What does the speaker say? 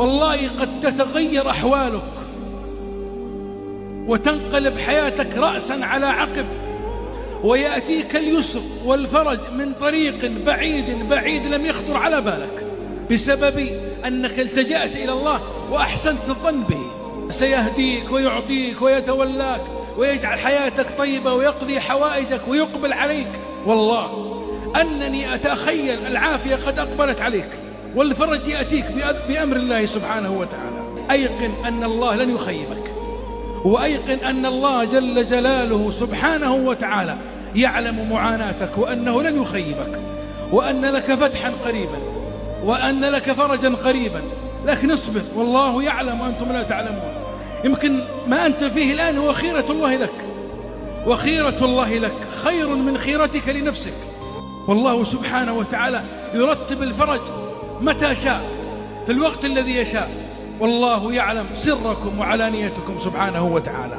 والله قد تتغير أحوالك وتنقلب حياتك رأسا على عقب، ويأتيك اليسر والفرج من طريق بعيد لم يخطر على بالك، بسبب أنك التجأت إلى الله وأحسنت الظن به. سيهديك ويعطيك ويتولاك ويجعل حياتك طيبة ويقضي حوائجك ويقبل عليك. والله أنني أتخيل العافية قد أقبلت عليك والفرج يأتيك بأمر الله سبحانه وتعالى. أيقن أن الله لن يخيبك، وأيقن أن الله جل جلاله سبحانه وتعالى يعلم معاناتك، وأنه لن يخيبك، وأن لك فتحا قريبا، وأن لك فرجا قريبا. لكن اصبر، والله يعلم وأنتم لا تعلمون. يمكن ما أنت فيه الآن هو خيرة الله لك، وخيرة الله لك خير من خيرتك لنفسك. والله سبحانه وتعالى يرتب الفرج متى شاء في الوقت الذي يشاء، والله يعلم سركم وعلانيتكم سبحانه وتعالى.